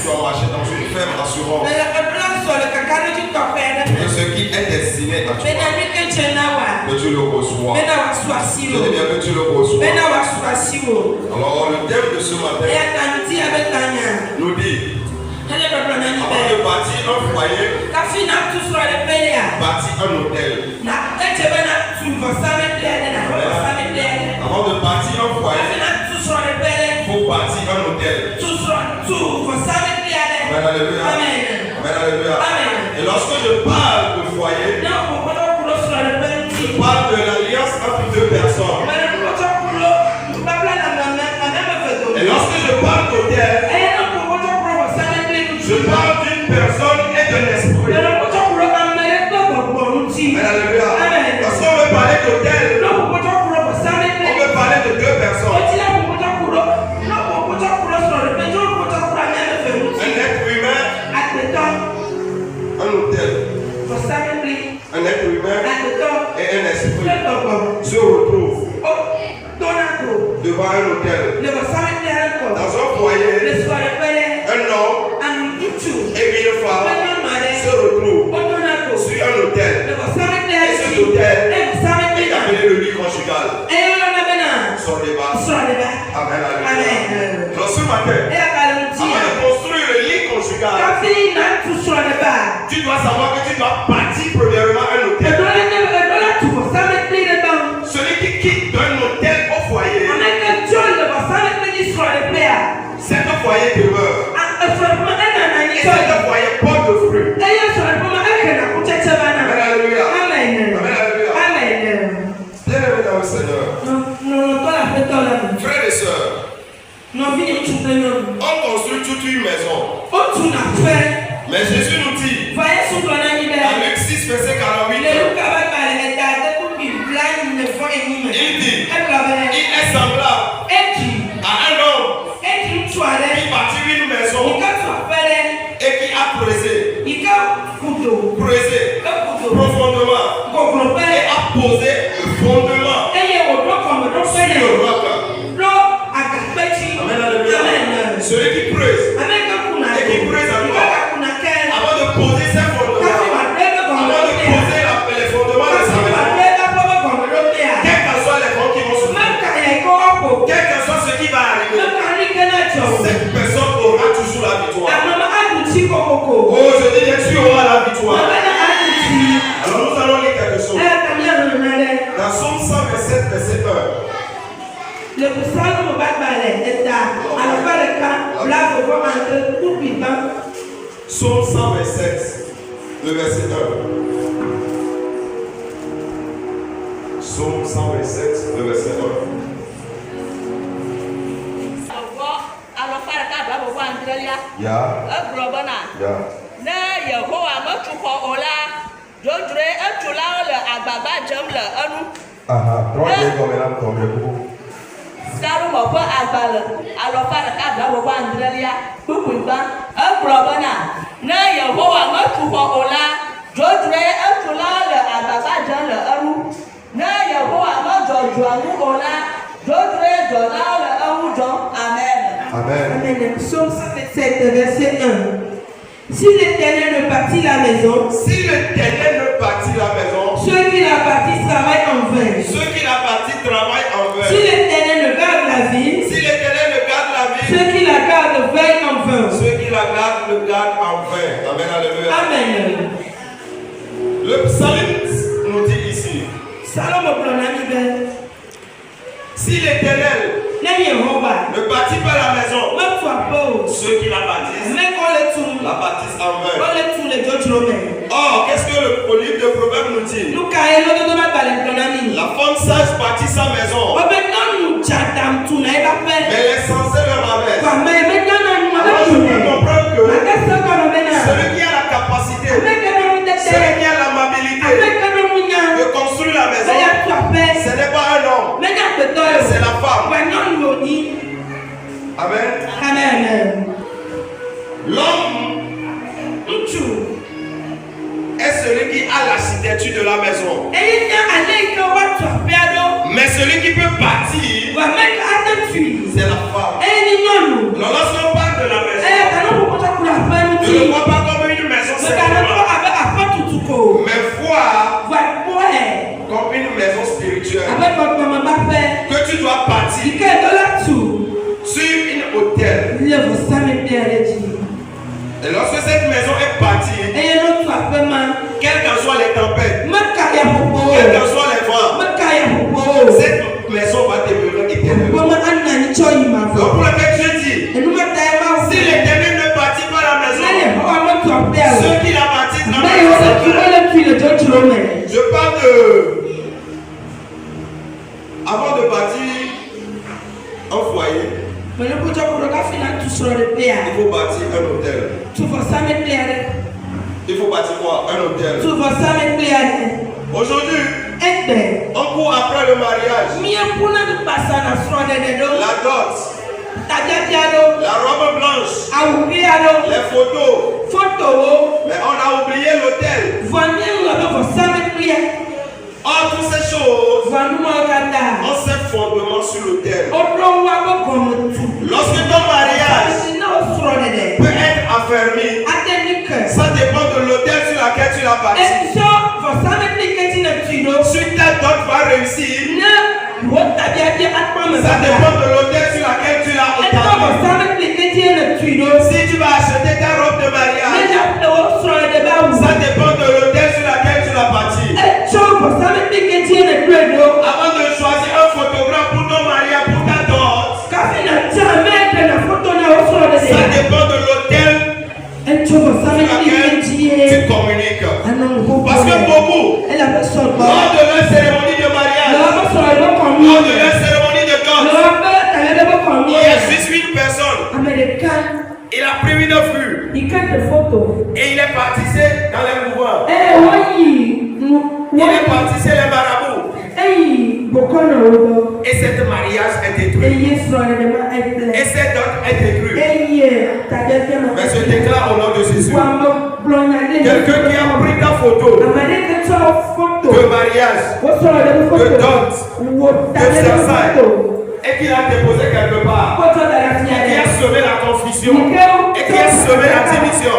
sont marchés dans une ferme assurance de ce qui est destiné à toi. Que tu le reçois. Je dis bien que tu le reçois. Alors le thème de ce matin nous dit, avant de bâtir un foyer, bâtir un hôtel. Avant de bâtir un foyer, il faut bâtir un hôtel. Amen, alléluia. Amen, alléluia. Et lorsque je parle de foyer, je parle de l'alliance entre deux personnes. Et lorsque je parle d'hôtel, je parle d'une personne et de l'esprit. Amen, alléluia. Lorsqu'on veut parler d'hôtel, on veut parler de deux personnes. Un être humain, un hôtel. Un être humain et un esprit se retrouvent devant un hôtel. Dans un foyer, un homme et une femme se retrouvent sur un hôtel. Et cet hôtel est appelé le lit conjugal. Sur les bases. Amen. Donc ce matin, avant de construire le lit conjugal, tu dois savoir que tu dois bâtir premièrement un hôtel. Celui qui quitte d'un hôtel au foyer, c'est un foyer demeure. Et c'est un foyer porte de fruits. Amen, alléluia. Amen, alléluia. Bien-aimés dans le Seigneur, frères et sœurs, on construit toute une maison. Mais Jésus nous dit, dans Luc 6, verset 48, il dit, il est semblable à un homme qui bâtit une maison et qui a creusé profondément et a posé le fondement sur le roc. Amen, alléluia. Celui qui creuse et qui creuse encore avant de poser ses fondements, avant de poser les fondements de sa maison, quels que soient les vents qui vont souffler, quel que soit ce qui va arriver, cette personne aura toujours la victoire. Oh, je dis que tu auras la victoire. Alors nous allons lire quelque chose. Dans Somme 127, verset 1. Le psalme Bakbalé est à la fin de quand là vous pouvez entrer tout vivant. Somme 127, le verset 1. Somme 127, le verset 1. Amen. Psaume 127, verset 1. Si l'Éternel ne bâtit la maison, ceux qui la bâtissent travaillent en vain. Si l'Éternel ne garde la ville, ceux qui la gardent veillent en vain. Amen, alléluia. Amen. Le psalmiste nous dit ici, si l'Éternel ne bâtit pas la maison, ceux qui la bâtissent en vain. Or, qu'est-ce que le livre de Proverbes nous dit? La femme sage bâtit sa maison, mais les sensés le rabaissent. Alors je peux comprendre que celui qui a la capacité, celui qui a l'amabilité de construire la maison, ce n'est pas un homme, c'est la femme. Amen. L'homme est celui qui a l'architecture de la maison. Mais celui qui peut bâtir, c'est la femme. Alors lorsqu'on parle de la maison, Et lorsque cette maison est bâtie, quelles qu'en soient les tempêtes, quels qu'en soient les vents, cette maison va demeurer éternellement. Donc pour lequel je dis, si l'Éternel ne bâtit pas la maison, ceux qui la bâtissent la maison. Je parle de... Avant de bâtir un foyer, il faut bâtir un hôtel. Il faut bâtir quoi? Un hôtel. Aujourd'hui, on court après le mariage. La dot, la robe blanche, les photos. Mais on a oublié l'hôtel. Or, toutes ces choses, on s'est fondement sur l'autel. Lorsque ton mariage peut être affermi, ça dépend de l'autel sur laquelle tu l'as bâti. Si ta dot va réussir, ça dépend de l'autel sur laquelle tu l'as établi. Si tu vas acheter ta robe de mariage, ça dépend de l'autel sur laquelle tu l'as bâti. Avant de choisir un photographe pour ton mariage, pour ta dot, ça dépend de l'autel sur laquelle tu communiques. Parce que beaucoup, lors de leur cérémonie de mariage, lors de leur cérémonie de dot, il y a juste une personne. Il a pris une vue et il est parti dans les mouvements. Il est parti chez les marabouts. Et cette mariage est détruit. Et cette dot est détruite. Mais je déclare au nom de Jésus, quelqu'un qui a pris ta photo de mariage, de dot, de fiançailles, et qui l'a déposé quelque part, et qui a semé la confusion, et qui a semé la division,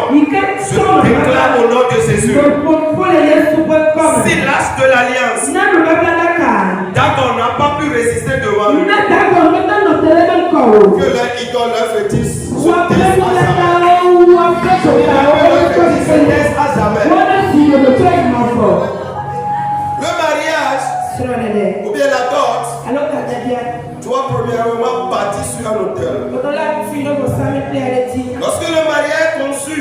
je déclare au nom de Jésus, si l'âge de l'alliance, dont on n'a pas pu résister devant lui, que leur idole, leur fétiche, se taise à jamais. Le mariage, ou bien la dot, doit premièrement bâtir sur un autel. Lorsque le mariage est conçu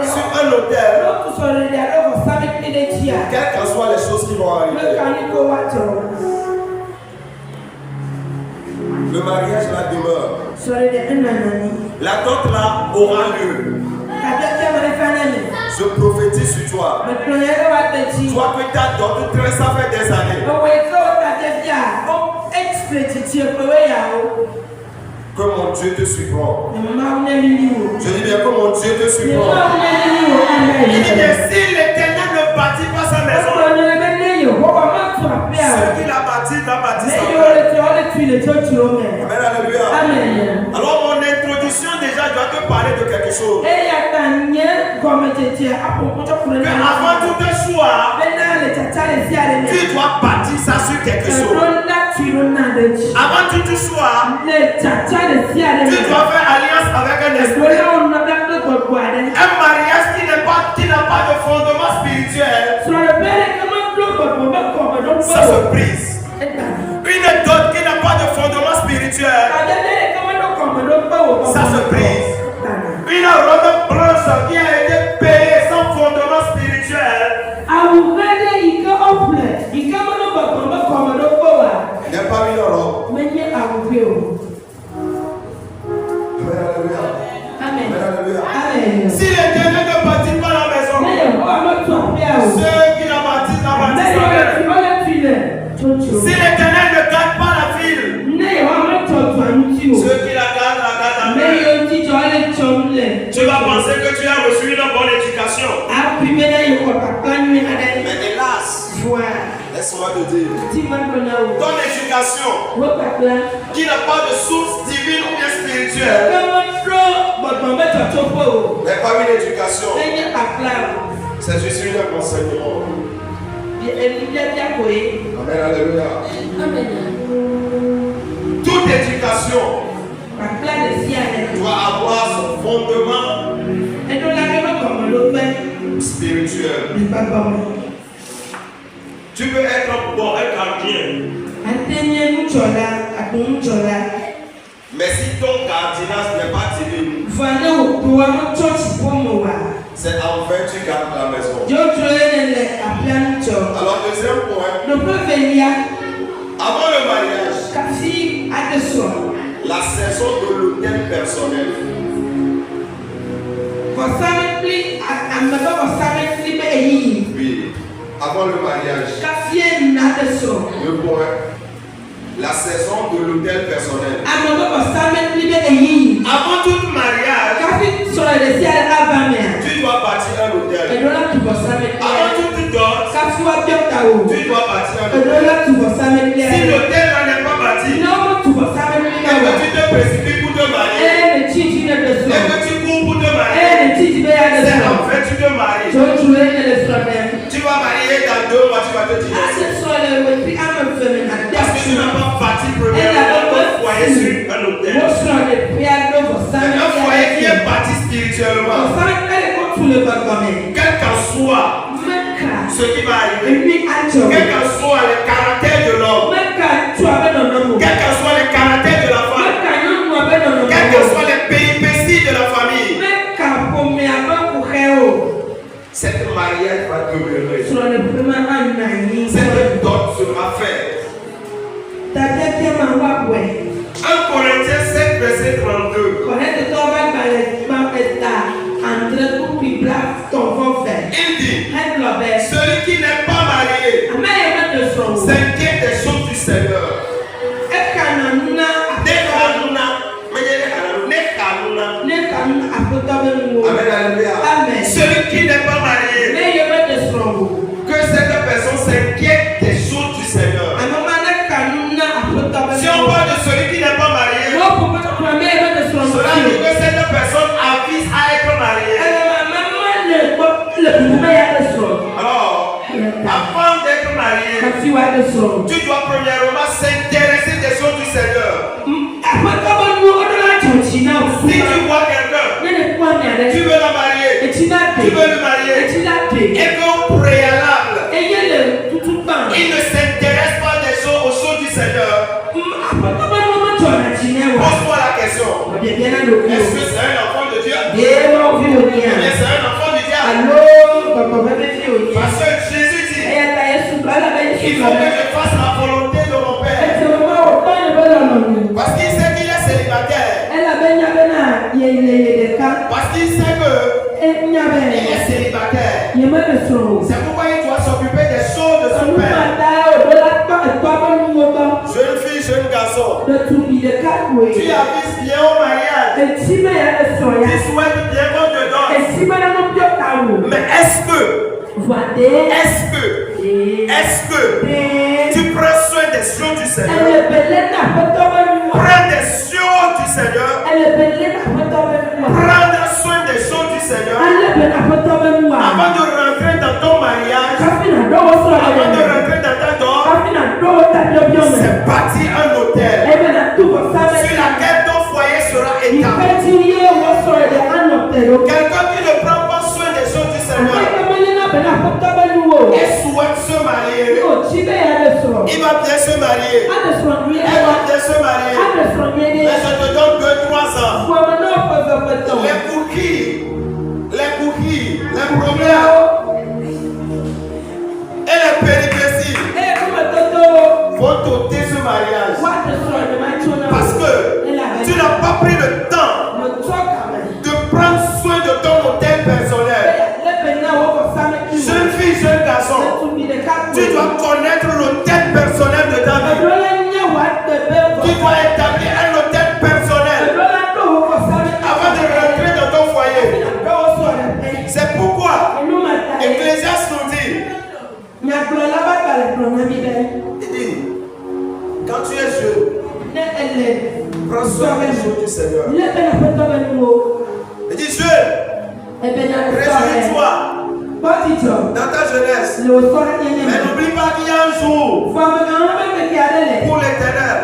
sur un autel, quelles qu'en soient les choses qui vont arriver, le mariage là demeure. La dot là aura lieu. Je prophétise sur toi. Toi que ta dot traîne, ça fait des années. Que mon Dieu te surprend. Je dis bien que mon Dieu te surprend. Il dit bien, si l'Éternel ne bâtit pas sa maison, ceux qui la bâtissent, la bâtissent. Amen, alléluia. Alors mon introduction déjà doit te parler de quelque chose. Mais avant tout choix, tu dois bâtir ça sur quelque chose. Avant tout choix, tu dois faire alliance avec un esprit. Un mariage qui n'a pas de fondement spirituel, ça se brise. Une dot qui n'a pas de fondement spirituel, ça se brise. Une robe blanche qui a été payée sans fondement spirituel, il n'y a pas mis la robe. Amen. Si l'Éternel ne bâtit pas la maison, ceux qui la bâtissent la bâtissent. Si l'Éternel ne garde pas la ville, ceux qui la gardent la gardent. Tu vas penser que tu as reçu une bonne éducation. Mais hélas, laisse-moi te dire, ton éducation qui n'a pas de source divine ou bien spirituelle n'est pas une éducation, c'est juste un enseignement. Amen, alléluia. Toute éducation doit avoir son fondement Tu peux être bon, un gardien. Mais si ton gardiennage n'est pas divin, c'est en vain tu gardes la maison. Alors, deuxième point. Avant le mariage, la saison de l'hôtel personnel. Oui, avant le mariage. Le point. La saison de l'hôtel personnel. Avant tout mariage, tu dois bâtir un hôtel. Avant toute dot, tu dois bâtir un hôtel. Si l'hôtel n'est pas bâti, et que tu te précipites pour te marier, et que tu cours pour te marier, c'est en fait tu te maries. Tu vas marier dans 2 mois, tu vas te divorcer. Parce que tu n'as pas bâti premièrement ton foyer sur un hôtel. Un foyer qui est bâti spirituellement. Quel qu'en soit ce qui va arriver, quel qu'en soit le caractère de l'homme, quel qu'en soit le caractère de la femme, quel qu'en soit les péripéties de la famille, cette mariage va demeurer. Cette dot sera faite. 1 Corinthiens 7, verset 32. Il dit, celui qui n'est pas marié s'inquiète des choses du Seigneur. Celui qui n'est pas marié, que cette personne s'inquiète des choses du Seigneur. Si on parle de celui qui n'est pas marié, cela veut dire que cette personne avise à être mariée. Alors, avant d'être marié, tu dois premièrement s'intéresser des choses du Seigneur. Si tu vois quelqu'un, tu veux la marier, tu veux le marier, et qu'au préalable, il ne s'intéresse pas aux choses du Seigneur, pose-moi la question. Est-ce que c'est un enfant de Dieu? Ou bien c'est un enfant du diable? Parce que Jésus dit, il faut que je fasse la volonté de mon Père. Parce qu'il sait qu'il est célibataire. Parce qu'il sait qu'il est célibataire. C'est pourquoi il doit s'occuper des choses de son Père. Jeune fille, jeune garçon, tu avises bien au mariage. Tu souhaites bien qu'on te donne. Mais est-ce que tu prends soin des choses du Seigneur? Prends des choses du Seigneur. Prendre soin des choses du Seigneur. Avant de rentrer dans ton mariage, avant de rentrer dans ta dot, c'est bâtir un hôtel sur laquelle ton foyer sera établi. Quelqu'un qui ne prend pas soin des choses du Seigneur et souhaite se marier, il va bien se marier, elle va bien se marier, mais je te donne 2-3 ans. Les problèmes et les péripéties vont t'ôter ce mariage. Parce que tu n'as pas pris le temps de prendre soin de ton hôtel personnel. Jeune fille, jeune garçon, tu dois connaître l'hôtel personnel de ta vie. Tu dois établir un hôtel personnel avant de rentrer dans ton foyer. C'est pourquoi Ecclésiaste nous dit, quand tu es jeune, prends soin des choses du Seigneur. Il dit jeune, réjouis-toi dans ta jeunesse. Mais n'oublie pas qu'il y a un jour pour l'Éternel.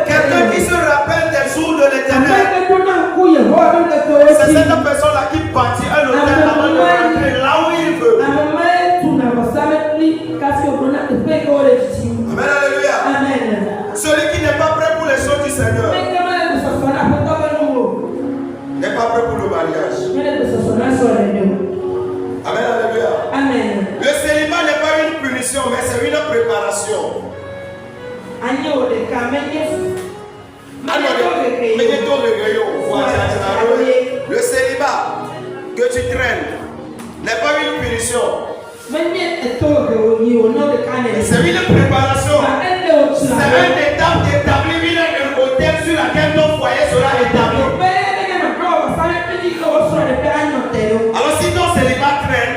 Quelqu'un qui se rappelle des jours de l'Éternel, c'est cette personne-là qui bâtit un hôtel avant de rentrer là où il veut. pas prêt pour le mariage. Amen, alléluia. Amen. Le célibat n'est pas une punition, mais c'est une préparation. Le célibat que tu traînes n'est pas une punition. C'est une préparation. C'est une étape d'établir un hôtel sur laquelle ton foyer sera établi. Alors si ton célibat traîne,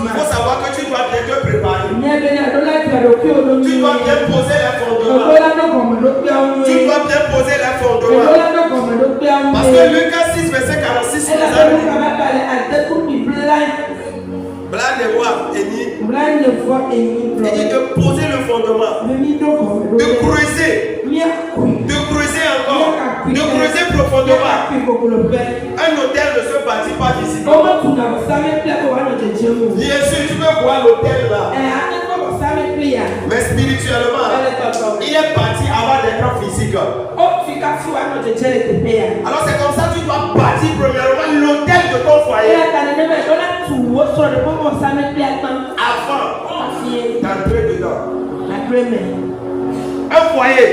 il faut savoir que tu dois bien te préparer. Tu dois bien poser les fondements. Tu dois bien poser les fondements. Parce que Lucas 6, verset 46, il dit de poser le fondement, de creuser encore, de creuser profondément. Un hôtel ne se bâtit pas d'ici. Bien sûr, tu peux voir l'hôtel là. Mais spirituellement, il est bâti avant d'être physique. Alors c'est comme ça que tu dois bâtir premièrement l'hôtel de ton foyer avant d'entrer dedans. Un foyer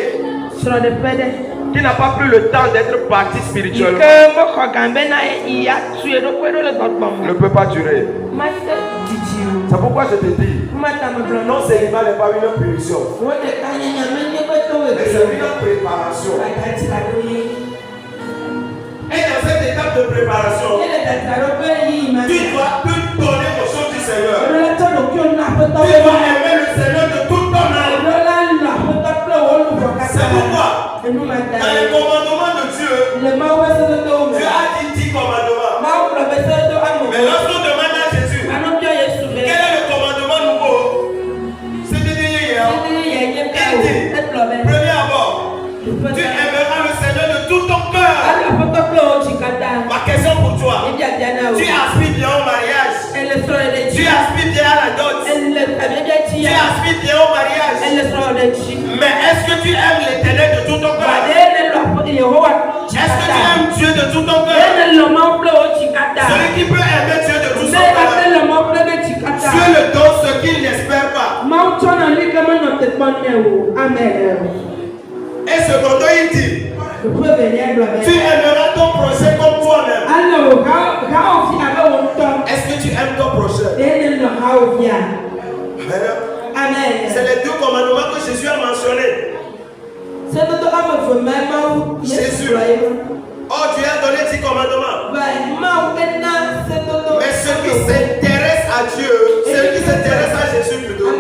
qui n'a pas pris le temps d'être bâti spirituellement ne peut pas durer. C'est pourquoi je te dis, non, célibat n'est pas une punition, mais c'est une préparation. Et dans cette étape de préparation, tu dois te donner aux choses du Seigneur. Tu dois aimer le Seigneur de toute ton âme. C'est pourquoi, dans les commandements de Dieu, Dieu a dit 10 commandements. Mais lorsqu'on demande à Jésus, quel est le commandement nouveau? C'est de dire hier. Il dit, premier abord, tu aimeras le Seigneur de tout ton cœur. Ma question pour toi, tu aspires bien au mariage, tu aspires bien à la dot, tu aspires bien au mariage, mais est-ce que tu aimes l'Éternel de tout ton cœur? Est-ce que tu aimes Dieu de tout ton cœur? Celui qui peut aimer Dieu de tout son cœur, Dieu le donne ce qu'il n'espère pas. Et cependant il dit, tu aimeras ton prochain comme toi-même. Est-ce que tu aimes ton prochain? Amen. C'est les deux commandements que Jésus a mentionnés. Jésus. Oh, Dieu a donné 10 commandements. Mais ceux qui s'intéressent à Dieu, ceux qui s'intéressent à Jésus plutôt,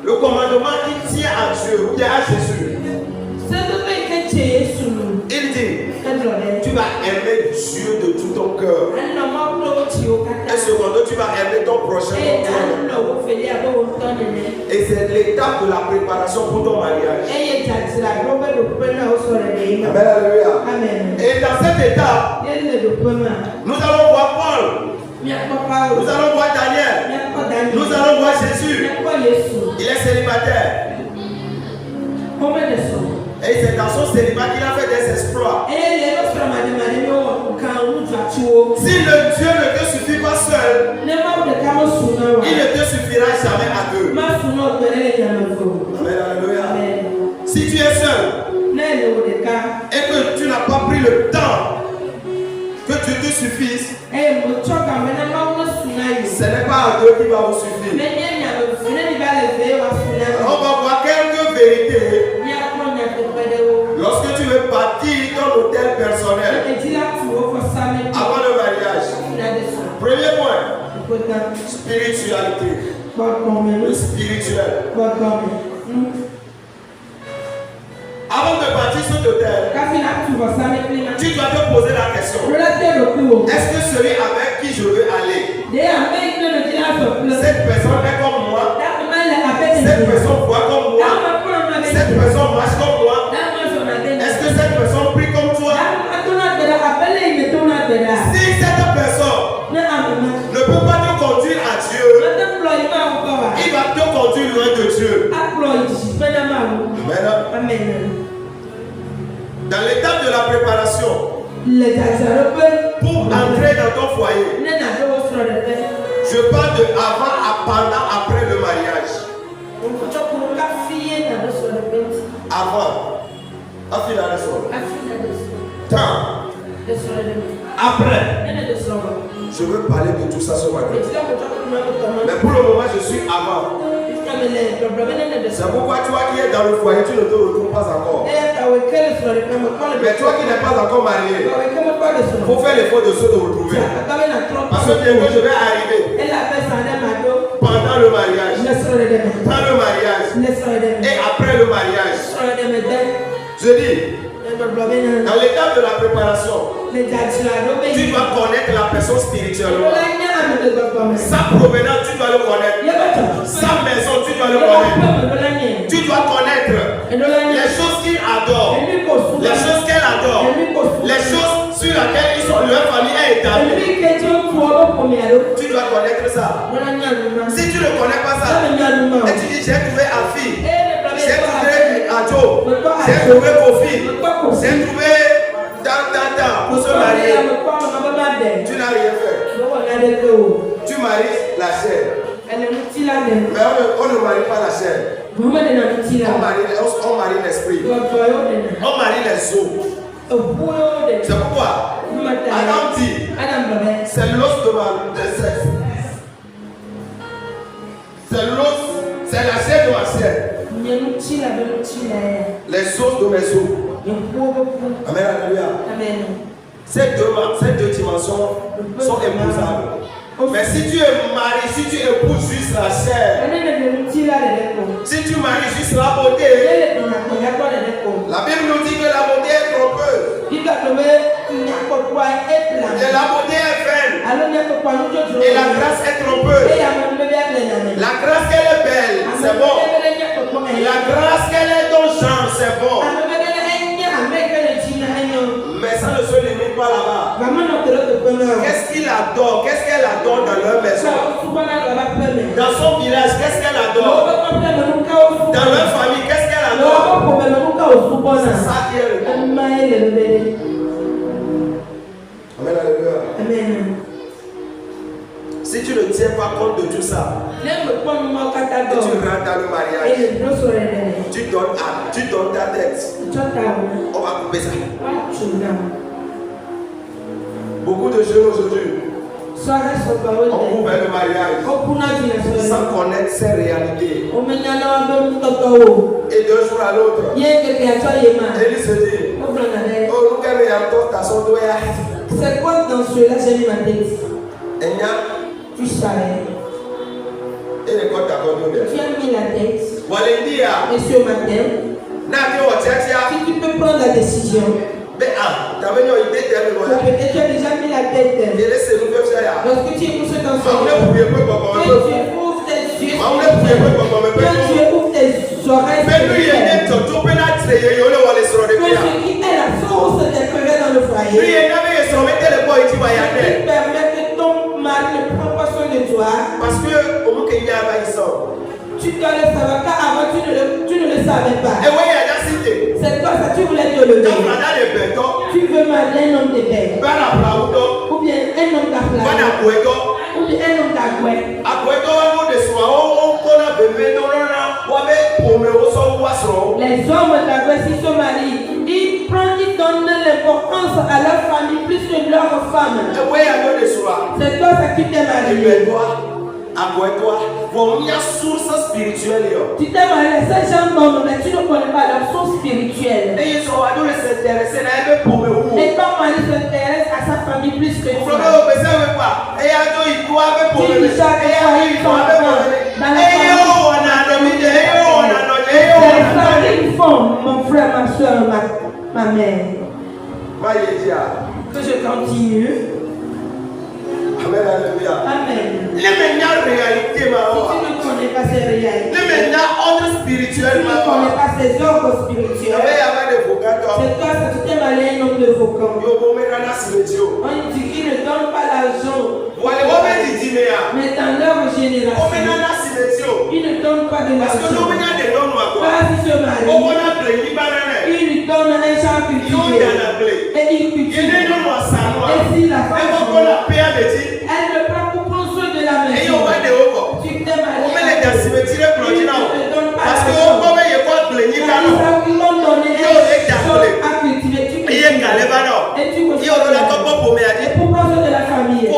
le commandement qui tient à Dieu, ou bien à Jésus. Il dit, tu vas aimer Dieu de tout ton cœur. Et cependant, tu vas aimer ton prochain comme toi-même. Et c'est l'étape de la préparation pour ton mariage. Amen, alléluia. Et dans cette étape, nous allons voir Paul. Nous allons voir Daniel. Nous allons voir Jésus. Il est célibataire. Et c'est dans son célibat qu'il a fait des exploits. Si le Dieu ne te suffit pas seul, il ne te suffira jamais à deux. Amen, alléluia. Si tu es seul et que tu n'as pas pris le temps que Dieu te suffise, ce n'est pas à deux qui va vous suffire. On va voir quelques vérités. Lorsque tu veux bâtir ton hôtel personnel avant le mariage, premier point, spiritualité. Le spirituel. Avant de bâtir cet hôtel, tu dois te poser la question. Est-ce que celui avec qui je veux aller, cette personne est comme moi? Cette personne voit comme moi? Cette personne marche comme moi? Est-ce que cette personne prie comme toi? Si cette personne ne peut pas te conduire à Dieu, il va te conduire loin de Dieu. Amen. Dans l'étape de la préparation, pour entrer dans ton foyer, je parle de avant, pendant, après le mariage. Avant. Temps. Après. Je veux parler de tout ça ce matin. Mais pour le moment, je suis avant. C'est pourquoi toi qui es dans le foyer, tu ne te retrouves pas encore. Mais toi qui n'es pas encore marié, il faut faire l'effort de se retrouver. Parce que bientôt je vais arriver. Pendant le mariage, dans le mariage et après le mariage. Je dis, dans l'étape de la préparation, tu dois connaître la personne spirituellement. Sa provenance, tu dois le connaître. Sa maison, tu dois le connaître. Tu dois connaître les choses qu'il adore, les choses qu'elle adore, les choses sur lesquelles leur famille est établie. Tu dois connaître ça. Si tu ne connais pas ça, et tu dis j'ai trouvé Afi, j'ai trouvé Adjo, j'ai trouvé Kofi, j'ai trouvé Tata pour se marier. Tu n'as rien fait. Tu maries la chair. Mais on ne marie pas la chair. On marie l'esprit. On marie les os. C'est pourquoi Adam dit c'est l'os de ma sexe. C'est l'os, c'est la chair de ma chair. Les os de mes os. Amen, alléluia. Ces deux dimensions sont épousables. Mais si tu es marié, si tu épouses juste la chair, si tu maries juste la beauté, la Bible nous dit que la beauté est trompeuse. Et la beauté est vaine. Et la grâce est trompeuse. La grâce qu'elle est belle, c'est bon. La grâce qu'elle est ton genre, c'est bon. Mais ça ne se limite pas là-bas. Qu'est-ce qu'il adore? Qu'est-ce qu'elle adore dans leur maison? Dans son village, qu'est-ce qu'elle adore? Dans leur famille, qu'est-ce qu'elle adore? C'est ça qui est le bon. Amen, alléluia. Amen. Si tu ne tiens pas compte de tout ça, et tu rentres dans le mariage, tu donnes ta tête, on va couper ça. Beaucoup de jeunes aujourd'hui on coupe le mariage sans connaître ses réalités. Et d'un jour à l'autre, il se dit, oh, nous c'est quoi dans cela j'ai mis ma tête? Tu savais. Et les codes d'accord. Tu as mis la tête. Et ce matin, si tu peux prendre la décision. Peut-être tu as déjà mis la tête. Lorsque tu écoutes cet ensemble, quand tu ouvres tes yeux, quand tu ouvres tes oreilles, que ce qui est la force d'être dans le foyer, qui permet que ton mari ne prenne pas soin de toi. Parce que tu dois le savoir, car avant tu ne le savais pas. C'est quoi ça? Tu voulais te lever. Tu veux marier un homme de bête. Ou bien un homme d'aplat. Ou bien un homme d'agouet. Les hommes d'agouet, s'ils se marient, ils donnent l'importance à leur famille plus que leur femme. C'est toi ça qui t'es marié. Tu t'es marié, ces gens d'hommes, mais tu ne connais pas leur source spirituelle. Et ton mari s'intéresse à sa famille plus que toi. Tu dis chaque fois ils sont dans la famille. Ils font, mon frère, ma soeur, ma mère. Que je continue. Amen, alléluia. Amen. Les meilleures réalités, si tu ne connais pas ces réalités, les meilleurs ordres spirituels, si tu ne connais pas ces ordres spirituels, c'est toi, tu t'es marié un homme de faucon. On dit qu'ils ne donnent pas l'argent. Mais dans leur génération, Il ne donne pas de l'argent. Pas si ce mari. Il lui donne un champ cultivé. Et il cultive. Et si la femme, elle ne prend pour prendre soin de la maison. Tu t'es marié. Il ne te donne pas l'argent. Ils l'ont donné un champ à cultiver. Tu cultives. Et tu continues. Et pour prendre soin de la famille.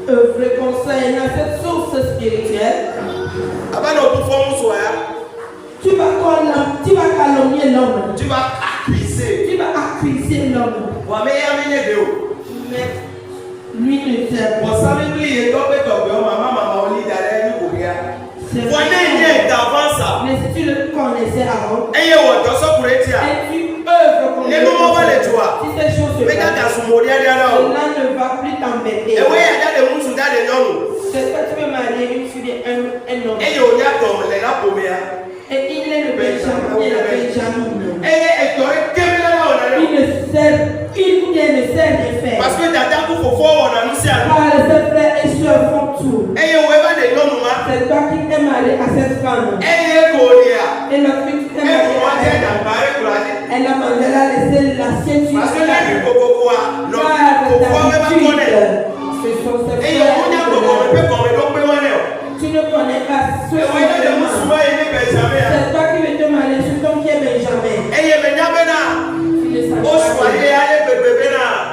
Œuvre conseil dans cette source spirituelle. Tu vas calomnier l'homme. Tu vas accuser l'homme. Mais lui ne sait pas. Mais si tu le connaissais avant, et tu œuvres comme si ces choses se passent, cela ne va plus t'embêter. C'est que tu veux marier une fille et un homme. Et il est le Benjamin. Il ne sert rien faire. Parce que Car ses frères et soeurs font tout. C'est toi qui t'es marié à cette femme. Et la fille qui t'est mariée à elle a laissé l'assiette sur la table. Ce sont ses frères. Tu ne connais pas ce c'est toi qui veux te marier sur ton pied Benjamin.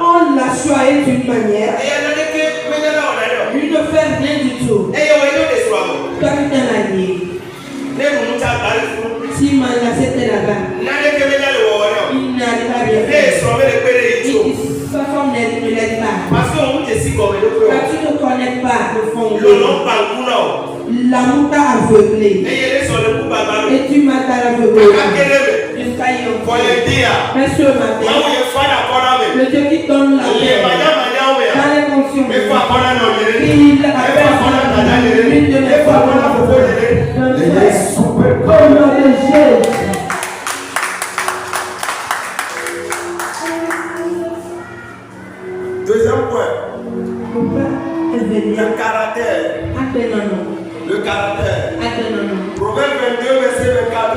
On l'a choisi d'une manière. Il ne fait rien du tout. Toi qui t'es marié. Si Manasseh était là-bas, il n'arrive à rien faire. Sa femme ne l'aide pas. Parce que tu ne connais pas le fond. L'amour t'a aveuglé. Et tu m'as aveuglé. Mais ce matin, le Dieu qui donne la paix dans les consciences, il appelle l'une de mes femmes comme le Jésus. Deuxième point. Le caractère. Le caractère. Proverbe 22, verset 24.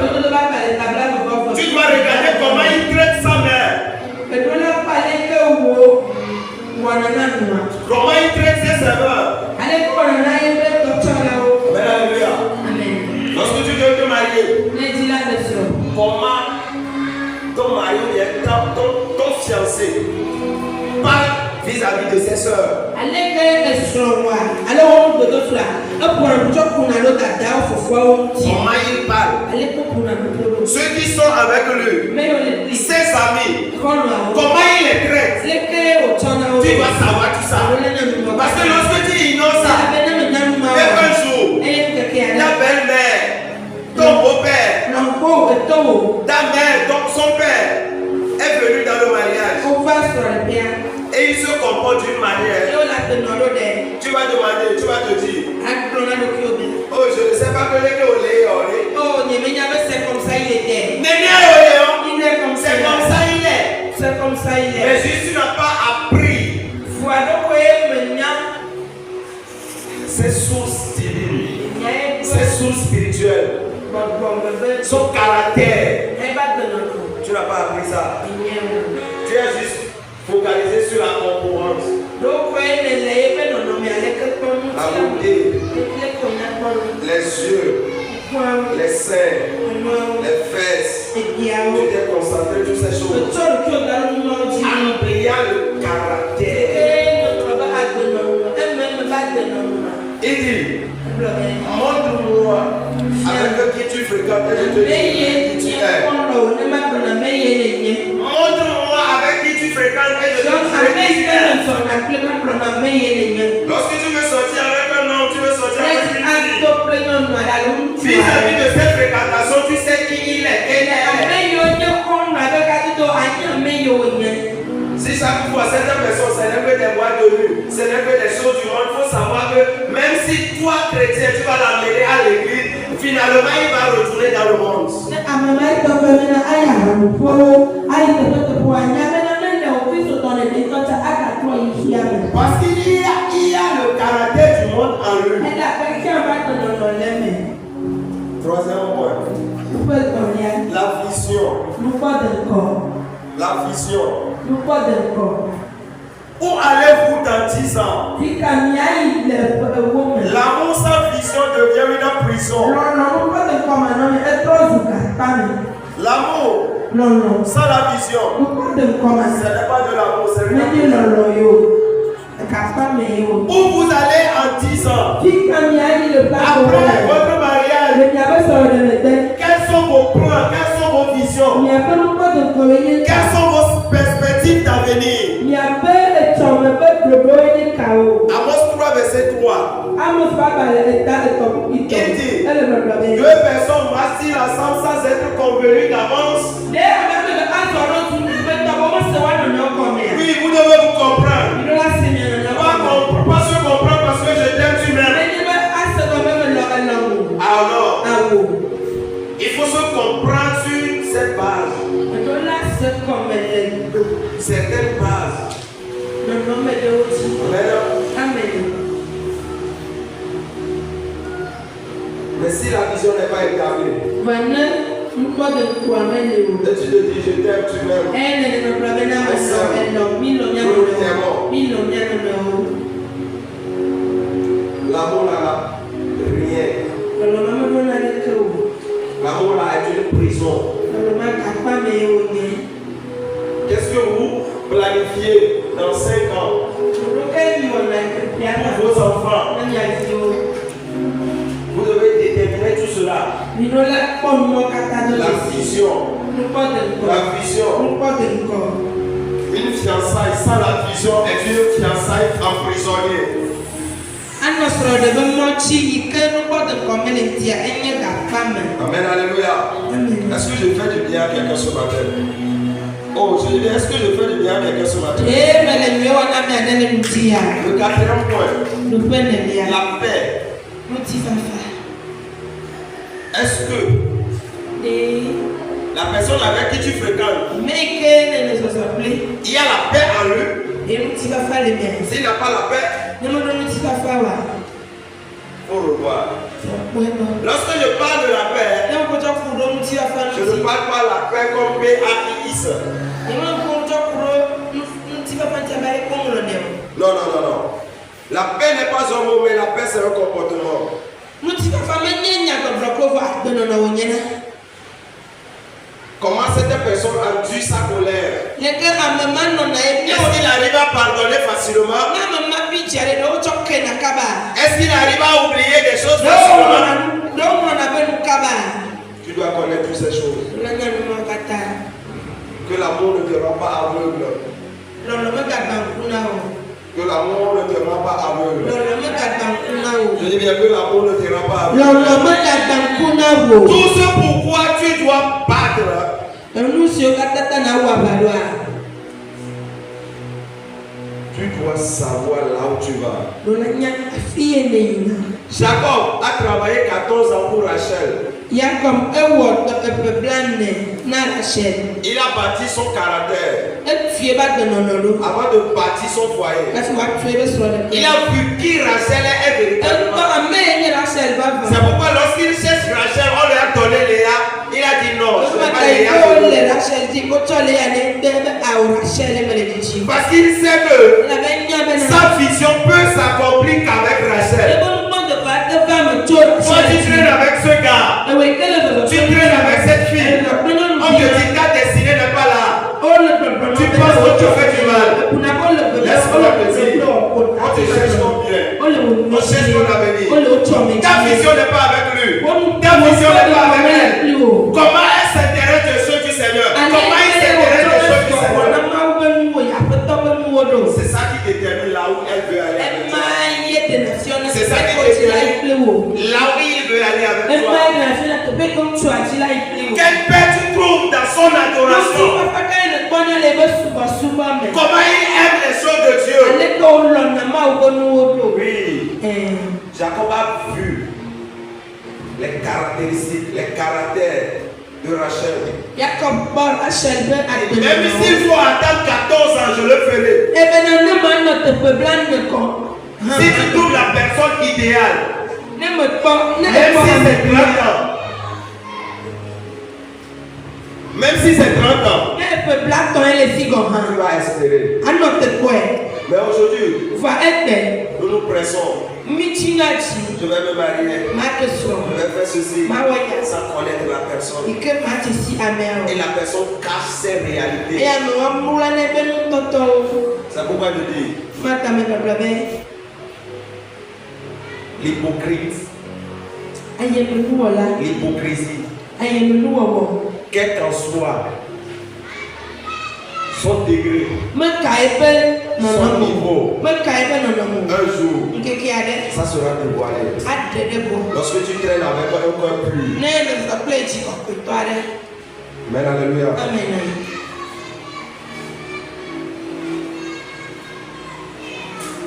Tu dois regarder comment il traite sa mère. Comment il traite ses serveurs. Alléluia. Lorsque tu veux te marier, comment ton mari est ton fiancé parle vis-à-vis de ses soeurs. Comment il parle. Ceux qui sont avec lui, ses amis, comment il les traite. Tu dois savoir tout ça. Parce que lorsque tu ignores ça, un jour, ta belle-mère, ton beau-père, ta mère, son père est venu dans le mariage. Et il se comporte d'une manière. Tu vas demander, tu vas te dire. Oh, je ne sais pas que les oh, c'est comme ça il était. Il est comme ça. C'est comme ça il est. Mais si tu n'as pas appris ses sources divines, ses sources spirituelles, son caractère, tu n'as pas appris ça. Tu es juste focalisé sur la concurrence. La beauté, les yeux, les seins, les fesses. Tu t'es concentré sur ces choses. En oubliant le caractère. Il dit, montre-moi avec qui tu fréquentes et je te dis qui tu es. Montre-moi avec qui tu fréquentes et je te dis qui tu es. Lorsque tu veux sortir avec un homme, tu veux sortir avec une fille. Vis-à-vis de cette fréquentation, tu sais qui il est. Si chaque fois certaines personnes célèbrent des boîtes de nuit, célèbrent des choses du monde, il faut savoir que même si toi, chrétien, tu vas l'amener à l'église, finalement il va retourner dans le monde. Parce qu'il y a le Troisième point. La vision. La vision. Où allez-vous dans 10 ans? L'amour sans vision devient une prison. L'amour sans la vision, ce n'est pas de l'amour, c'est une prison. Où vous allez en 10 ans? Après votre mariage, quels sont vos plans? Quelles sont vos visions? Quelles sont vos perspectives d'avenir? Amos 3, verset 3. Il dit, deux personnes assis ensemble sans être convenues d'avance. Oui, vous devez vous comprendre. Pas se comprendre parce que je t'aime, tu m'aimes. Alors, il faut se comprendre sur cette base. Certaines bases. Amen. Mais si la vision n'est pas établie, et tu te dis je t'aime, tu m'aimes. L'amour là, rien. L'amour là est une prison. Qu'est-ce que vous planifiez dans 5 ans pour vos enfants? Vous devez déterminer tout cela. La vision. La vision. Une fiançaille sans la vision est une fiançaille emprisonnée. Amen, alléluia. Est-ce que je fais du bien à quelqu'un ce matin? Oh, je dis, est-ce que je fais du bien à quelqu'un ce matin? Le quatrième point, la paix. Est-ce que la personne avec qui tu fréquentes, il y a la paix en lui? S'il n'a pas la paix, il faut revoir. Lorsque je parle de la paix, je ne parle pas de la paix comme P-A-I-S. Non. La paix n'est pas un mot, mais la paix c'est un comportement. Comment cette personne endure sa colère? Est-ce qu'il arrive à pardonner facilement? Est-ce qu'il arrive à oublier des choses facilement? Tu dois connaître toutes ces choses. Que l'amour ne te rend pas aveugle. Que l'amour ne te rend pas aveugle. Je dis bien que l'amour ne te rend pas aveugle. Tout ce pourquoi tu dois battre. Tu dois savoir là où tu vas. Jacob a travaillé 14 ans pour Rachel. Il a bâti son caractère avant de bâtir son foyer. Il a vu qui Rachel est véritablement. C'est pourquoi lorsqu'il cherche Rachel, on lui a donné Léa. Il a dit non, je ne vais pas Léa. Parce qu'il sait que sa vision peut s'accomplir qu'avec Rachel. Toi tu traînes avec ce gars, tu traînes avec cette fille, on te dit ta destinée n'est pas là, tu penses que tu fais du mal. Laisse-moi te dire, on te cherche ton bien, on cherche ton avenir. Ta vision n'est pas avec lui, ta vision n'est pas avec elle. Comment elle s'intéresse des choses du Seigneur? Comment il s'intéresse des choses du Seigneur? C'est ça qui détermine là où elle veut aller. C'est ça qui détermine là où il veut aller avec toi. Quelle paix tu trouves dans son adoration? Comment il aime les choses de Dieu? Oui. Jacob a vu les caractéristiques, les caractères de Rachel. Même s'il faut attendre 14 ans, je le ferai. Si tu trouves la personne idéale, même si c'est 30 ans, Même si c'est 30 ans. Tu vas espérer. Mais aujourd'hui, nous nous pressons. Je vais me marier. Je vais faire ceci. Sans connaître la personne. Et la personne cache ses réalités. C'est pourquoi je dis l'hypocrite. L'hypocrisie. Quel qu'en soit son degré, son niveau, un jour, ça sera dévoilé. Lorsque tu traînes avec un corps plus. Amen, alléluia.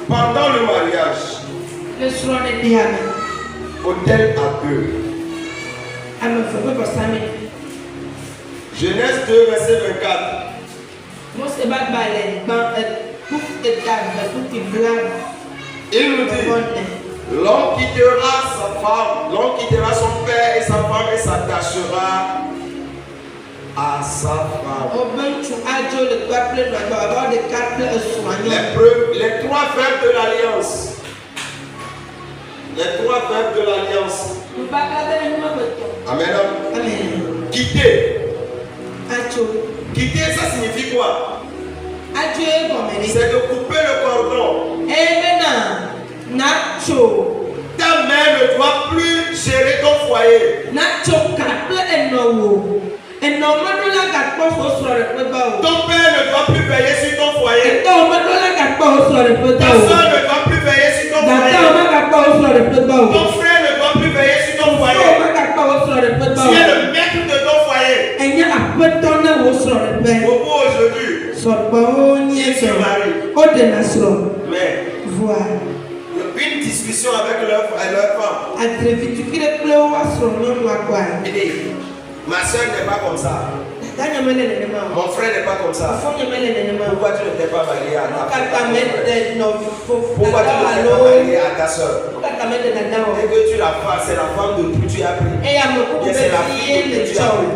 Pendant le mariage, autel à deux. Genèse 2, verset 24. Il nous dit, l'homme quittera sa femme, l'homme quittera son père et sa femme et s'attachera à sa femme. Les trois verbes de l'alliance. Les trois verbes de l'alliance. Amen. Quitter. Quitter, ça signifie quoi? C'est de couper le cordon. Ta mère ne doit plus gérer ton foyer. Ton père ne doit plus veiller sur ton foyer. Ta soeur ne doit plus veiller sur ton foyer. Ton frère ne doit plus veiller sur ton foyer. Tu es le maître de ton foyer. Beaucoup aujourd'hui, ils se marient. Mais une discussion avec leur femme. Il dit, ma soeur n'est pas comme ça. Mon frère n'est pas comme ça. Pourquoi tu ne t'es pas marié à ta soeur? Pourquoi tu ne t'es pas marié à ta soeur? Et que tu la fasses, c'est la femme de tout tu as pris. Et c'est la fille de tu as pris.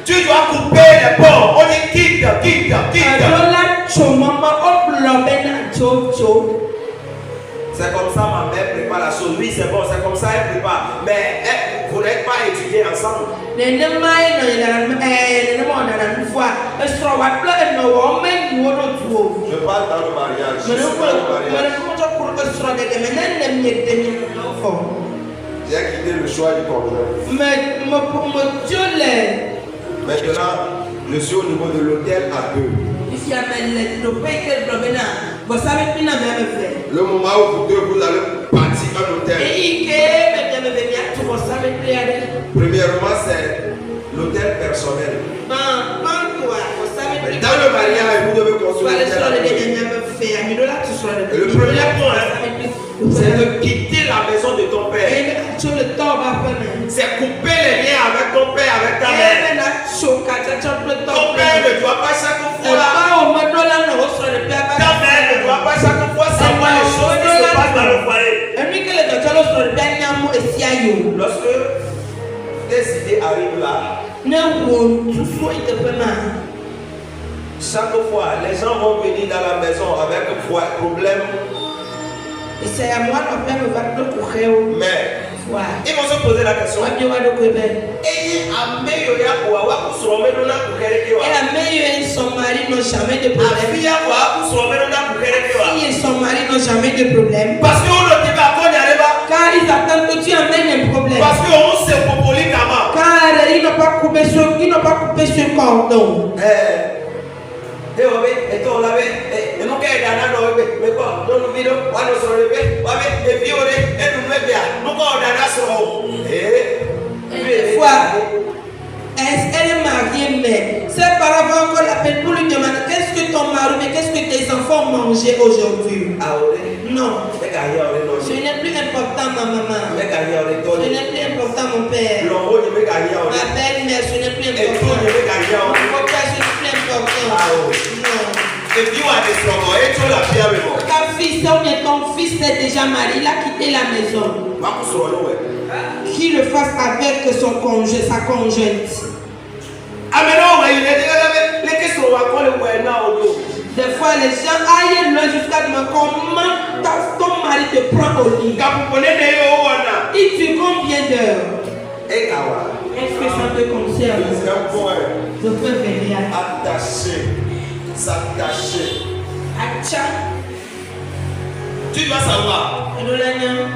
Tu dois couper les ponts. On dit quitte. C'est comme ça ma mère prépare la chose. Oui, c'est bon, c'est comme ça elle prépare. Mais vous n'êtes pas étudiés ensemble. Je parle dans le mariage. J'ai quitté le choix du conjoint. Maintenant, je suis au niveau de l'hôtel à deux. Le moment où vous deux vous allez partir un hôtel. Premièrement, c'est l'hôtel personnel. Dans le mariage, vous devez construire et le premier point, c'est de quitter la maison de ton père. C'est couper les liens avec ton père, avec ta mère. Ton père ne doit pas chaque fois. Ta mère ne doit pas chaque fois savoir les choses qui se passent dans le foyer. Lorsque tes idées arrivent là, chaque fois, les gens vont venir dans la maison avec un problème. Mais ils vont se poser la question. Et son mari n'ont jamais de problème. Et son mari n'ont jamais de problème. Car ils attendent que tu amènes un problème. Car ils n'ont pas coupé ce cordon. Elle est mariée, mais ses parents vont encore l'appeler pour lui demander qu'est-ce que ton mari, mais qu'est-ce que tes enfants ont mangé aujourd'hui? Non. Ce n'est plus important ma maman. Ce n'est plus important mon père. Ma belle-mère, ce n'est plus important. Mon père, ce n'est plus important. Non. Ta fille, ton fils est déjà marié, il a quitté la maison. Qu'il le fasse avec sa conjointe. Des fois, les gens aillent loin jusqu'à dire comment ton mari te prend au lit. Il tue combien d'heures? Est-ce que ça te concerne? Je peux venir. Attacher. S'attacher. Tu dois savoir,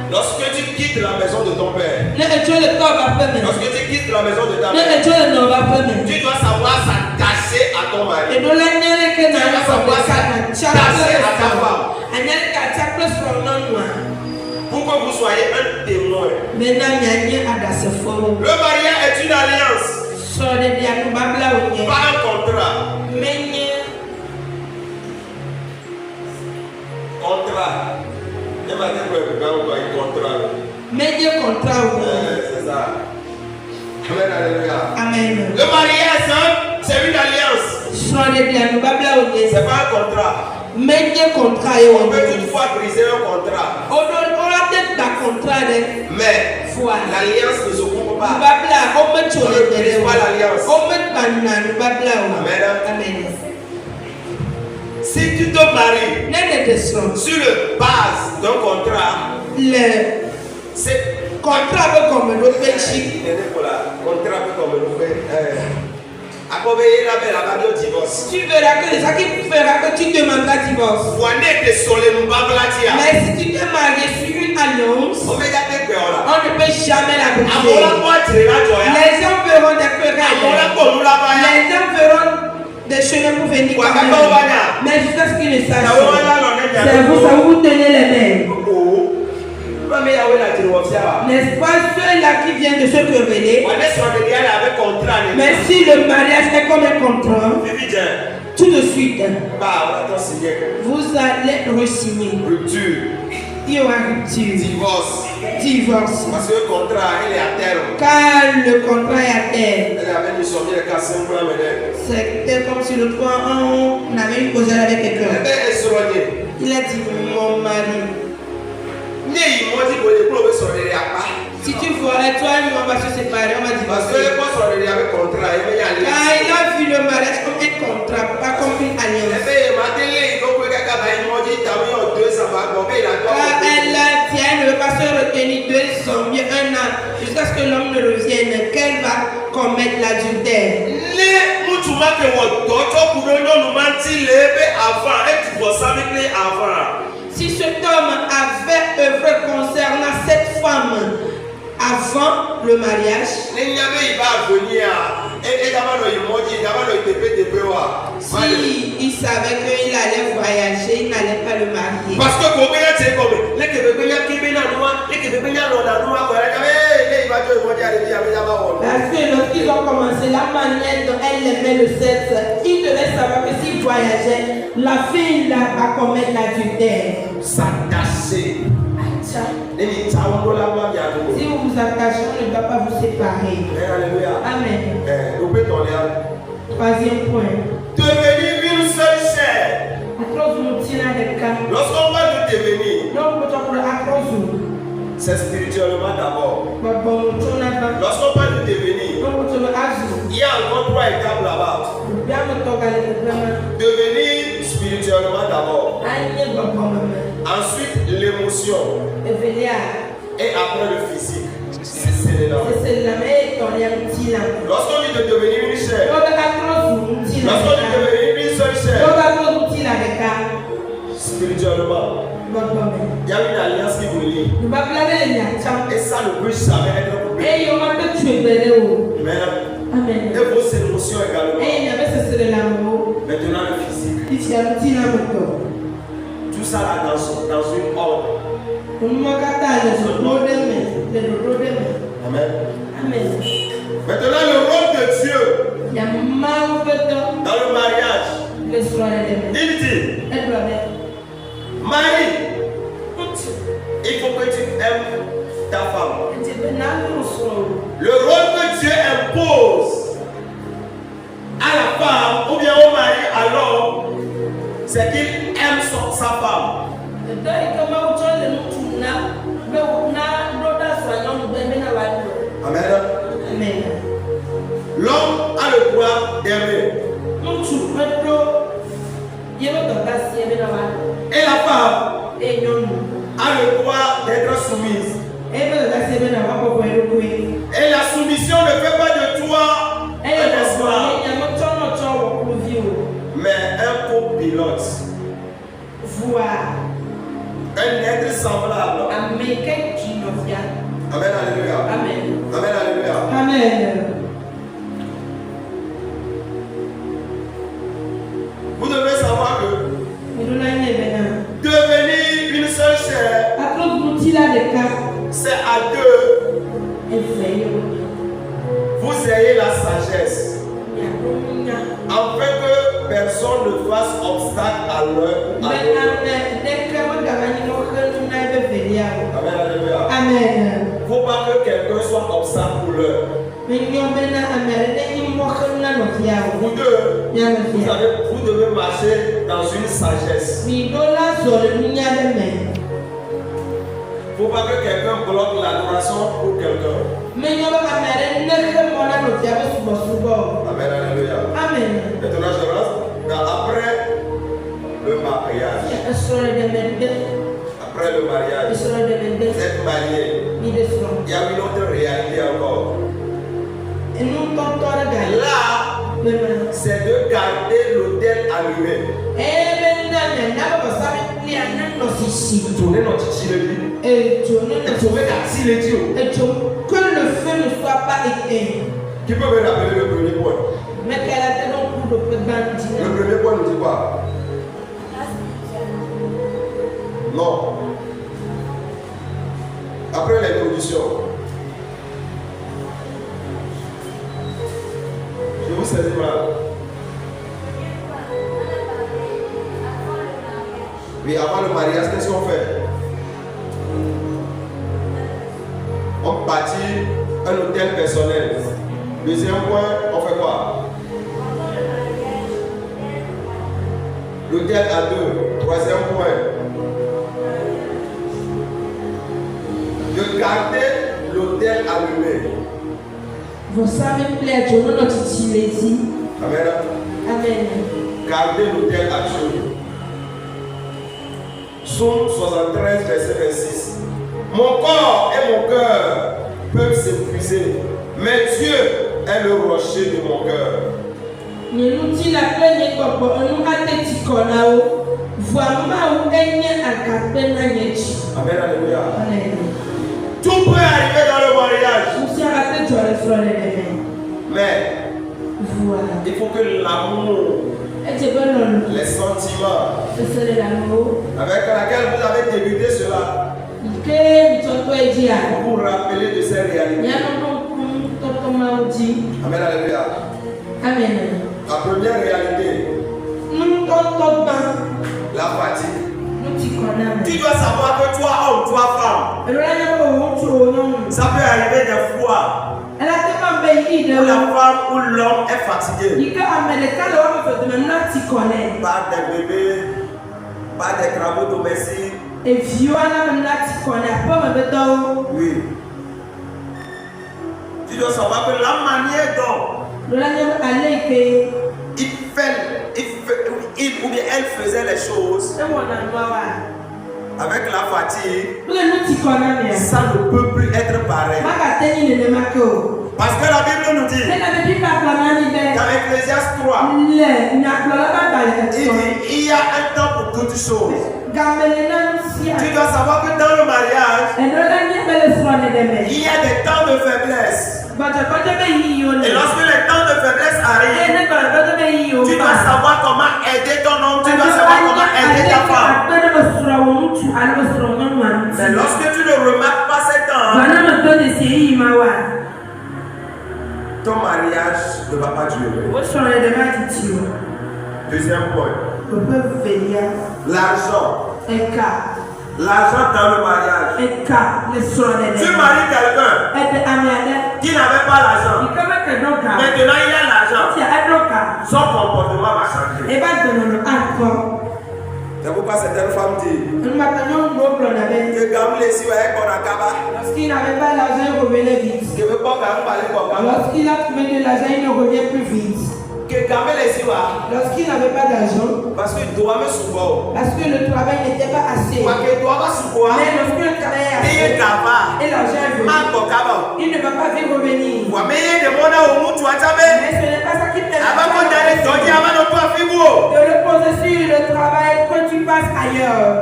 lorsque tu quittes la maison de ton père, lorsque tu quittes la maison de ta mère, tu dois savoir s'attacher à ton mari. Tu dois savoir s'attacher à ta femme. Pour que vous soyez un témoin. Le mariage est une alliance. Pas un contrat. Contrat. C'est ça. Amen, alléluia. Amen. Le mariage, c'est une alliance. C'est pas un contrat. On peut toutefois briser un contrat. Mais l'alliance ne se coupe pas. On ne brise pas l'alliance. Amen. Si tu te maries sur le base d'un contrat, c'est contrat peut comme le fait. Tu verras que ça qui fera que tu demanderas divorce. Mais si tu te maries sur une alliance, on ne peut jamais la briser. Les gens verront des querelles. Les gens verront des chemins pour venir. Mais jusqu'à ce qu'ils ne sachent. C'est vous, ça vous tenez les mains. N'est-ce pas ceux-là qui viennent de se quereller? Mais si le mariage est comme un contrat, tout de suite, vous allez re-signer. Il y aura rupture. Divorce. Parce que le contrat, il est à terme. Car le contrat est à terme. C'était comme si le fois on avait une causette avec quelqu'un. Il a dit, mon mari. Si tu voulais, toi et moi, on va se séparer, on va divorcer. Car il a vu le mariage comme un contrat, pas comme une alliance. Car elle ne veut pas se retenir 2 ans, bien 1 an, jusqu'à ce que l'homme ne revienne, qu'elle va commettre l'adultère. Si cet homme avait œuvré concernant cette femme avant le mariage, s'il savait qu'il allait voyager, il n'allait pas le marier. Parce que lorsqu'ils ont commencé la manière dont elle aimait le sexe, ils devaient savoir que s'il voyageait, la fille va commettre l'adultère. S'attacher. Si vous vous attachez, on ne doit pas vous séparer. Amen. Troisième point. Devenir une seule chair. Lorsqu'on parle de devenir, c'est spirituellement d'abord. Lorsqu'on parle de devenir, il y a encore 3 étapes là-bas. Devenir spirituellement d'abord. Ensuite l'émotion. Et après le physique. Lorsqu'on dit de devenir une chair, lorsqu'on dit de devenir une seule chair, spirituellement, il y a une alliance qui vous lie. Et ça ne peut jamais être coupé. Amen. Et vos émotions également. Maintenant le physique. Tout ça là dans une ordre. Amen. Maintenant le rôle de Dieu dans le mariage. Il dit, Marie, il faut que tu aimes ta femme. Le rôle que Dieu impose à la femme ou bien au mari à l'homme, c'est qu'il aime sa femme. Amen. L'homme a le le droit d'aimer. Et la femme a le droit d'être soumise. Et la soumission ne fait pas de toi un esclave, mais un copilote. Un être semblable. Amen, alléluia. Amen, alléluia. Amen. Vous devez savoir que devenir une seule chair, c'est à deux. Vous ayez la sagesse, afin que personne ne fasse obstacle à l'un. Amen, alléluia. Amen. Il ne faut pas que quelqu'un soit obstacle pour l'un. Vous devez marcher dans une sagesse. Il ne faut pas que quelqu'un bloque l'adoration pour quelqu'un. Amen, alléluia. Amen. Maintenant, je reste après le mariage. Après le mariage, vous êtes marié. Il y a une autre réalité encore. Là, c'est de garder l'autel allumé. Tournez notre tirelire. Et tournez la tirelire. Que le feu ne soit pas éteint. Qui peut me rappeler le premier point? Le premier point nous dit quoi? Non. Après l'introduction, je vous saisis mal. Oui, avant le mariage, qu'est-ce qu'on fait? On bâtit un hôtel personnel. Deuxième point, on fait quoi? L'hôtel à deux. Troisième point, de garder l'autel allumé. Amen. Amen. Garder l'autel allumé. Psaume 73, verset 26. Mon corps et mon cœur peuvent s'épuiser, mais Dieu est le rocher de mon cœur. Amen, alléluia. Tout peut arriver dans le mariage. Mais il faut que l'amour, les sentiments avec laquelle vous avez débuté cela, pour vous rappeler de ces réalités. Amen, alléluia. Amen. La première réalité, la fatigue. Tu dois savoir que toi, homme, toi, femme, ça peut arriver des fois où la femme ou l'homme est fatigué par des bébés, par des travaux domestiques. Oui. Tu dois savoir que la manière dont il ou bien elle faisait les choses avec la fatigue, ça ne peut plus être pareil. Parce que la Bible nous dit, dans Ecclésiaste 3, il y a un temps pour toutes choses. Tu dois savoir que dans le mariage, il y a des temps de faiblesse. Et lorsque les temps de faiblesse arrivent, tu dois savoir comment aider ton homme, tu dois savoir comment aider ta femme. Mais lorsque tu ne remarques pas ces temps, ton mariage ne va pas durer. Deuxième point. L'argent. L'argent dans le mariage. Tu maries quelqu'un qui n'avait pas l'argent. Maintenant il a l'argent. Son comportement va changer. C'est pourquoi certaines femmes disent que lorsqu'il n'avait pas l'argent, il revenait vite. Lorsqu'il a trouvé de l'argent, il ne revient plus vite. Lorsqu'il n'avait pas d'argent, parce que le travail n'était pas assez. Mais lorsque le travail est assez et l'argent est venu, il ne va pas vite revenir. Mais ce n'est pas ça qui permet de le poser sur le travail quand tu passes ailleurs.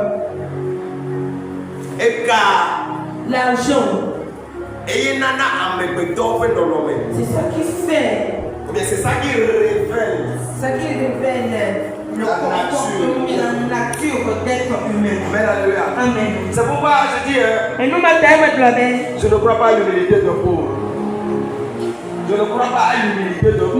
L'argent, c'est ça qui fait. Mais c'est ça qui révèle le comportement, la nature d'être humain. Amen. C'est pourquoi je dis, je ne crois pas à l'humilité de pauvre. Je ne crois pas à l'humilité de pauvre.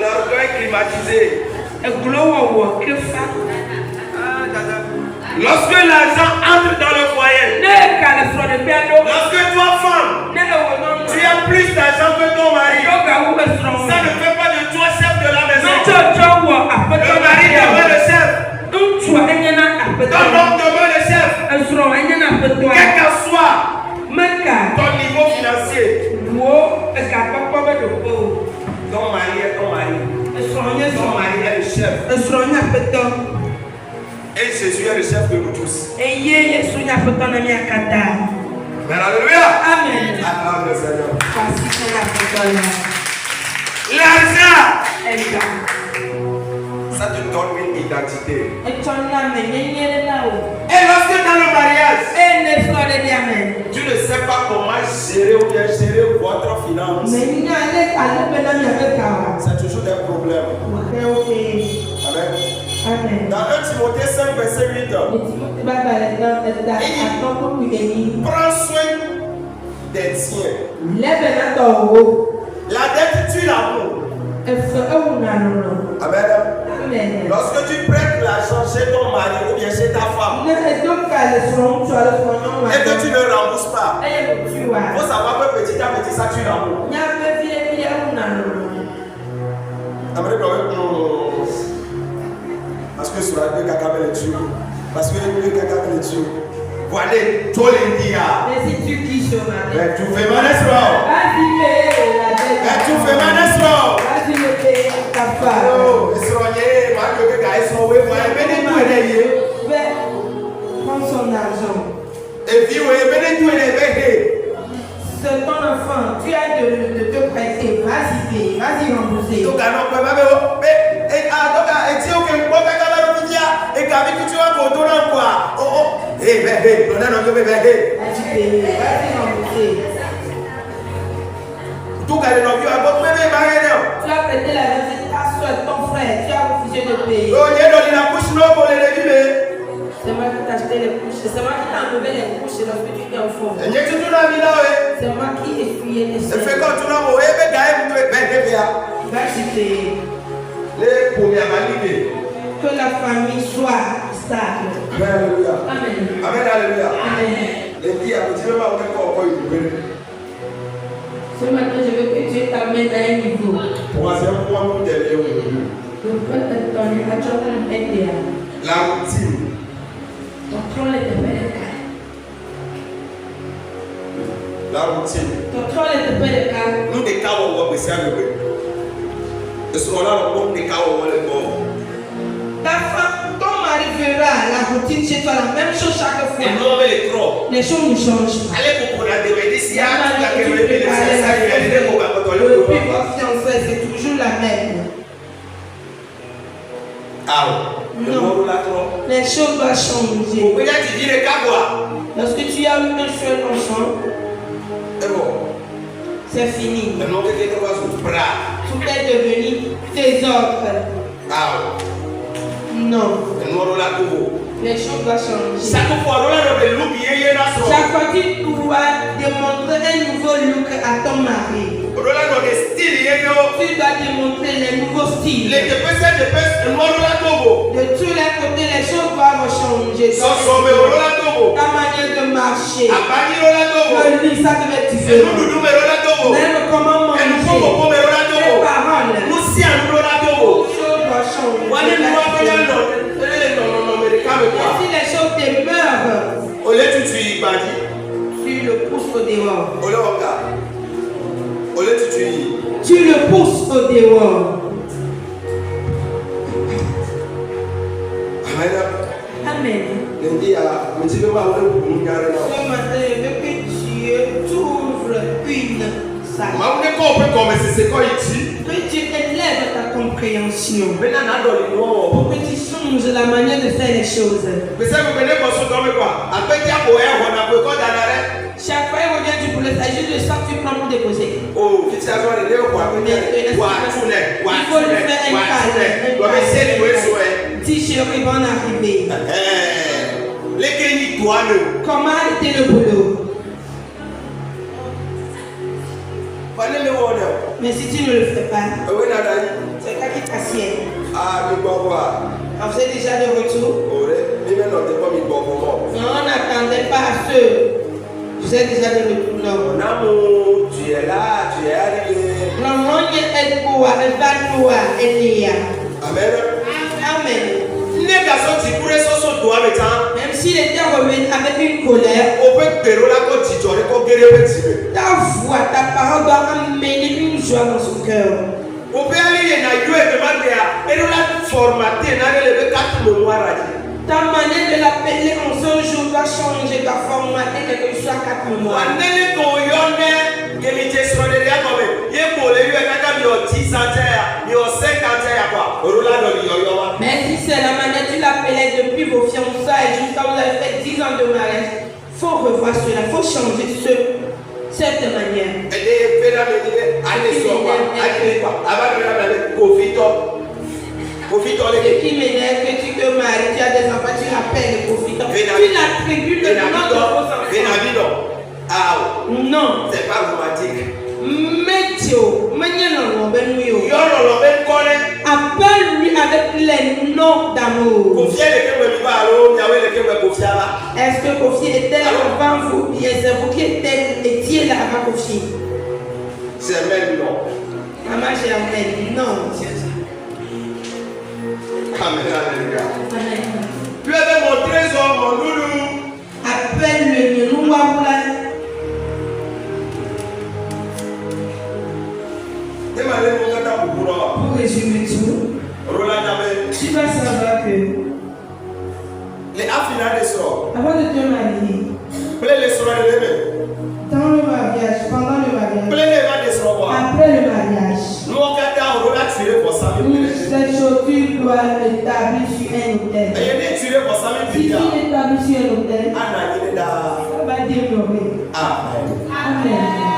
L'orgueil climatisé. Lorsque l'argent entre dans le foyer, lorsque toi femme, tu as plus d'argent que ton mari, ça ne fait pas de toi chef de la maison. Le mari demeure le chef. Ton homme demeure le chef. Quel que soit ton niveau financier, ton mari est ton mari. Ton mari est le chef. Et Jésus est le chef de nous tous. Mais alléluia. Amen. Acclame le Seigneur. L'argent, ça te donne une identité. et lorsque dans le mariage, tu ne sais pas comment gérer ou bien gérer votre finance, c'est toujours des problèmes. Amen. Dans 1 Timothée 5, verset 8, prends soin des tiens. La dette tue l'amour. Amen. Lorsque tu prêtes l'argent chez ton mari ou bien chez ta femme et que tu ne rembourses pas, il faut savoir que petit à petit ça tue l'amour. Amen. Parce que sur la deux caca le tue. Parce que le caca le tue. Voilà, tout l'india. Mais si tu dis ce matin, mais tu fais mal espoir. Vas-y payer la dette. Mais tu fais mal espoir. Vas-y le payer ta femme. Oh, Israël, Mario que Gaïs sont ouais, mais tout est lié. Prends son argent. Et puis ouais, mais tout est lié. C'est ton enfant, tu as de te prêter. Vas-y payer, vas-y rembourser. Donc non, mais et tu as aucun problème avec la vie et quand tu vas pour ton quoi. Oh oh. Vas-y payer, vas-y rembourser. Tout cas, le nom tu as prêté la dette à ton frère, tu as refusé de payer. Oh, il y a la couche non pour les légumes. C'est moi qui t'ai acheté les couches, c'est moi qui t'ai enlevé les couches lorsque tu étais enfant. Et tu as mis là, c'est moi qui essuyais les choses. C'est quand tu l'as moué, mais Gaël, tu es bien. Vas-y payer. Les premières valides. Que la famille soit stable. Alléluia. Amen. Amen. Alléluia. Amen. Les filles, tu veux pas encore une. Ce matin, je veux que Dieu t'amène à un niveau. Pour un point pour t'aider aujourd'hui. Je peux te donner à toi un aider. La routine. Contrôle tes pères. La routine. Contrôle tes pères. Nous des cas où on va passer à l'heure. Et ce moment-là, on compte des cas où on va les voir. Ta femme, ton mari verra la routine chez toi, la même chose chaque fois. Et nous, on met les trop. Les choses ne changent pas. Allez, pour la demander si il y a tout la c'est toujours la même. Ah non. Les choses doivent changer. Lorsque tu as eu un seul enfant, c'est fini. Tout est devenu désordre. Non. Les choses doivent changer. Chaque fois, tu dois démontrer un nouveau look à ton mari. Tu dois démontrer les nouveaux styles. De tous les côtés, les choses doivent changer. Ta manière de marcher. Le lit, ça devait être différent. Même comment manger. Les paroles. Tout chose doit changer. Si les choses demeurent, tu le pousses au dehors. Tu le pousses au dehors. Amen. Ce matin, je veux que Dieu t'ouvre une salle. Que Dieu élève ta compréhension. Pour que tu changes la manière de faire les choses. Chaque fois qu'il revient du boulot, ça juste le sang que tu prends pour déposer. Il faut lui faire un câlin. Petit chéri va en arriver. Comment a été le boulot? Mais si tu ne le fais pas, c'est quoi qui t'assied? On faisait déjà de retour. Non, on n'attendait pas à ceux. Vous êtes déjà de retour. Non, tu es là, tu es arrivé. Non, on y est pour Amen. Amen. Même s'il était revenu avec une colère, ta voix, ta parole doit amener une joie dans son cœur. Ta manière de l'appeler en ce jour doit changer, doit formater quelque chose à 4 mémoires. Mais si c'est la manière tu l'appelais depuis vos fiançailles jusqu'à vous avez fait 10 ans de mariage, il faut revoir cela, il faut changer cette manière. Ce qui m'énerve, que tu te maries, tu as des enfants, tu l'appelles le profitant. Tu l'attribues le nom de vos enfants. Non. C'est pas romantique. Appelle-lui avec les noms d'amour. Est-ce que Kofi était avant vous? Bien, c'est vous qui étiez là avant Kofi. C'est même non. Maman, j'ai amen. Non. Amen, alléluia. Tu avais mon trésor, mon loulou. Appelle-le, nous voilà. Pour résumer tout, tu vas savoir que avant de te marier, dans le mariage, pendant le mariage, après le mariage, cette chose tu dois l'établir sur un hôtel. Si tu l'établis sur un hôtel, ça va demeurer. Amen.